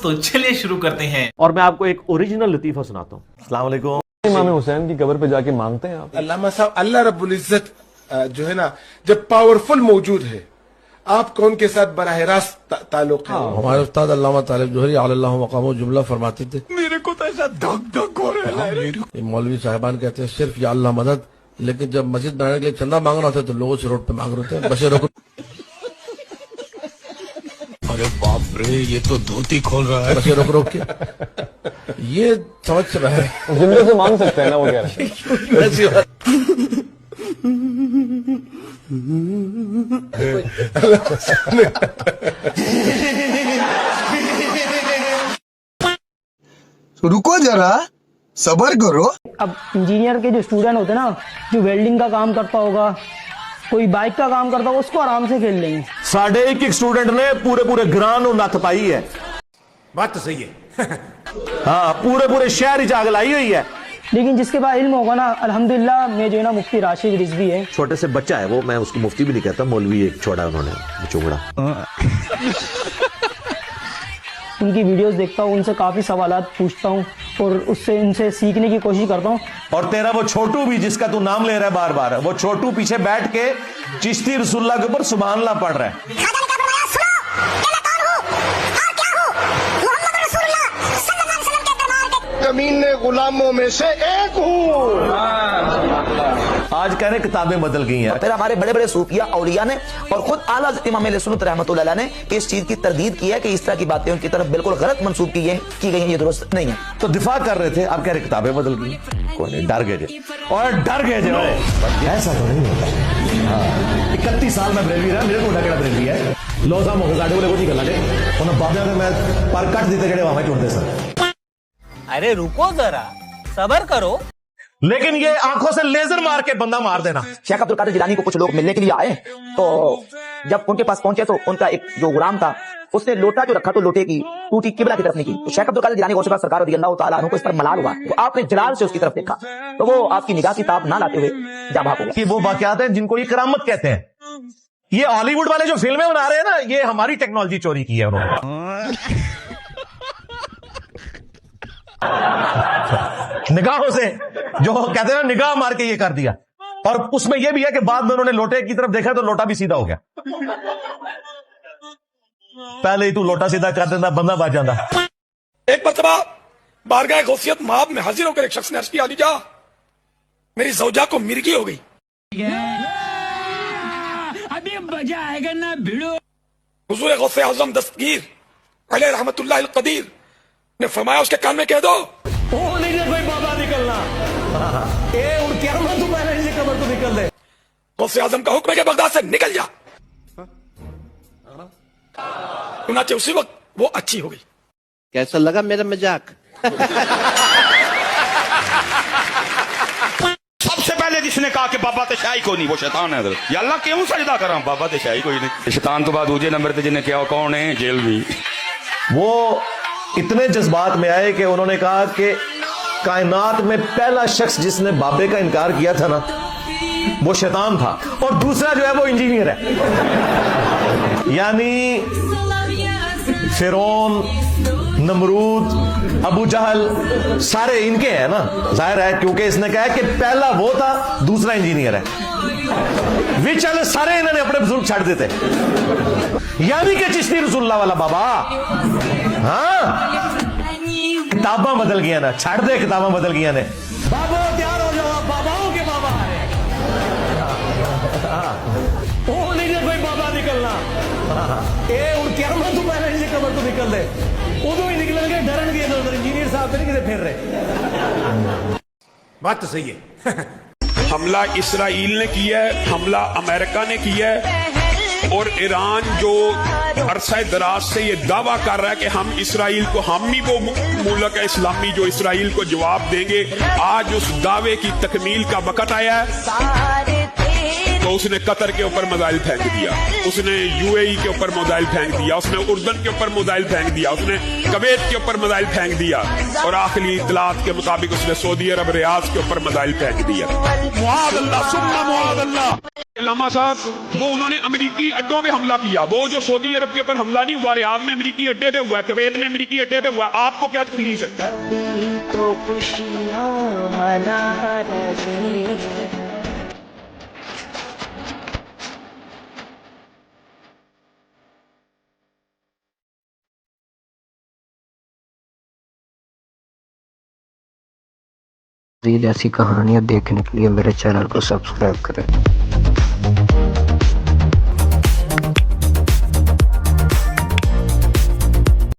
तो चलिए शुरू करते हैं। और मैं आपको एक ओरिजिनल लतीफा सुनाता हूँ। अस्सलाम वालेकुम। इमाम हुसैन की कब्र पे जाके मांगते हैं आप? अल्लामा साहब, अल्लाह रब्बुल इज्जत जो है ना, जब पावरफुल मौजूद है, आपको उनके साथ बराह रास्त ताल्लुक है। हमारे उस्ताद अल्लामा तालिब जोहरी अलैहि मकाम जुमला फरमाते थे, मेरे को तो ऐसा धक धक हो रहा है। ये मौलवी साहिबान कहते हैं सिर्फ या अल्लाह मदद, लेकिन जब मस्जिद बनाने के लिए चंदा मांगना होता है तो लोगों से रोड पे मांग रहे थे बसे रोक। अरे बाप रे, ये तो धोती खोल रहा है। बसे रोक रोक के ये समझ से रहा है, जिंदगी से मांग सकते हैं ना, वो कह रहे हैं। रुको जरा, सबर करो। अब इंजीनियर के जो स्टूडेंट होते हैं ना, जो वेल्डिंग का काम करता होगा, कोई बाइक का काम करता होगा, उसको आराम से खेल लेंगे। साढ़े एक स्टूडेंट ने पूरे ग्रां नत्थ पाई है। बात तो सही है। हाँ, पूरे शहर जाग लाई हुई है। लेकिन जिसके पास इल्म होगा ना, अल्हम्दुलिल्लाह, में जो है ना मुफ्ती राशिद रिजवी है, छोटे से बच्चा है वो, मैं उसको मुफ्ती भी नहीं कहता, मौलवी एक छोड़ा उन्होंने चुंगड़ा। उनकी वीडियोस देखता हूँ, उनसे काफी सवालात पूछता हूँ और उससे उनसे सीखने की कोशिश करता हूँ। और तेरा वो छोटू भी, जिसका तू नाम ले रहा है बार बार, वो छोटू पीछे बैठ के चिश्ती रसूलुल्लाह के ऊपर सुभान अल्लाह पढ़ रहा है। कमीने गुलामों में से एक हूँ। आज कह रहे किताबें बदल गई हैं। फिर हमारे बड़े बड़े सूफिया औलिया ने और खुद आला इमाम अहले सुन्नत रहमतुल्लाह अलैह ने इस चीज की तरदीद की है कि इस तरह की बातें उनकी तरफ बिल्कुल गलत मंसूब की गई हैं, ये दुरुस्त नहीं है। तो दिफा कर रहे थे, अब कह रहे किताबें बदल गई। कोई नहीं, डर गए और डर गए जो ऐसा तो नहीं होता। 31 साल में बरेलवी रहा, मेरे को ढकेड़ा बरेलवी है। लोजा मोगे साढ़े बोले को नहीं गला उन्हें बाबा ने मैं पर कट देते जड़े वहां छोड़ दे सर। अरे रुको जरा, सबर करो। लेकिन ये आंखों से लेजर मार के बंदा मार देना। शेख अब्दुल कादिर जिलानी को कुछ लोग मिलने के लिए आए, तो जब उनके पास पहुंचे तो उनका एक जो गुलाम था, उसने लोटा जो रखा तो लोटे की टूटी किबला की तरफ नहीं की। तो शेख अब्दुल कादिर जिलानी को सरकार रज़ियल्लाहु तआला अन्हु को इस पर मलाल हुआ, तो आपने जलाल से उसकी तरफ देखा, तो वो आपकी निगाह की ताब ना लाते हुए जा भाग गया। कि वो वाकयात हैं जिनको ये करामत कहते हैं। ये हॉलीवुड वाले जो फिल्में बना रहे हैं ना, ये हमारी टेक्नोलॉजी चोरी की है उन्होंने। निगाहों से, जो कहते हैं ना, निगाह मार के ये कर दिया। और उसमें यह भी है कि बाद में उन्होंने लोटे की तरफ देखा तो लोटा भी सीधा हो गया। पहले ही तू लोटा सीधा कर देता, बंदा बच जाता। एक मरतबा बारगाह गौसियत माब में हाजिर होकर एक शख्स ने अर्ज किया, अलीजा, मेरी ज़ौजा को मिर्गी हो गई। अभी मजा आएगा ना भिड़ो। हुजूर गौसे आज़म दस्तगीर अलैहि रहमतुल्लाह अल कदीर ने फरमाया, उसके कान में कह दो, ओ नहीं कोई बाबा निकलना, ए उड़ क्या तू पहले इसी कब्र तो निकल दे। गौसे आज़म का हुक्म है कि बगदाद से निकल जा। चुनाचे उसी वक्त वो अच्छी हो गई। कैसा लगा मेरा मजाक? सबसे पहले जिसने कहा कि बाबा ते शाही को नहीं, वो शैतान है। या अल्लाह क्यों सजदा कर रहा हूं, बाबा ते शाही कोई नहीं। शैतान तो बाद दूजे नंबर पे जिन्हें क्या कौन है, जेल भी। वो इतने जज्बात में आए कि उन्होंने कहा कि कायनात में पहला शख्स जिसने बाबे का इनकार किया था ना, वो शैतान था, और दूसरा जो है वो इंजीनियर है। यानी फिरौन, नमरूद, अबू जहल सारे इनके हैं ना, जाहिर है, क्योंकि इसने कहा है कि पहला वो था, दूसरा इंजीनियर है। वे चले सारे इन्होंने अपने बुजुर्ग छाड़ देते, यानी कि चिश्ती रसूलुल्लाह वाला बाबा। हाँ, किताबां बदल गया ना, छाड़ दे, किताबां बदल गया ने। बाबा तैयार हो जाओ, बाबाओं के बाबा है। ओ नहीं कोई बाबा निकलना, ए उड़ क्या तू पहले इसी कब्र तो निकल दे। उदो ही निकल गए, डरन गए उधर। इंजीनियर साहब नहीं किसे फिर रहे। बात तो सही है। हमला इसराइल ने किया है, हमला अमेरिका ने किया है, और ईरान जो अरसा दराज से ये दावा कर रहा है कि हम इसराइल को, हम ही वो मुल्क है इस्लामी जो इसराइल को जवाब देंगे, आज उस दावे की तकमील का वक्त आया है। तो उसने कतर के ऊपर मिसाइल फेंक दिया, उसने यूएई के ऊपर मिसाइल फेंक दिया, उसने उर्दन के ऊपर मिसाइल फेंक दिया, उसने कुवैत के ऊपर मिसाइल फेंक दिया, और आखिरी इत्तलात के मुताबिक उसने सऊदी अरब रियाद के ऊपर मिसाइल फेंक दिया। मुआद अल्लाह, सुन्ना मुआद अल्लाह। लामा साहब, वो उन्होंने अमेरिकी अड्डों पे हमला किया। वो जो सऊदी अरब के ऊपर हमला नहीं हुआ, रियाद में अमेरिकी अड्डे पे हुआ है, कुवैत में अमेरिकी अड्डे पे हुआ है। आपको क्या तकलीफ है? ऐसी कहानियाँ देखने के लिए मेरे चैनल को सब्सक्राइब करें।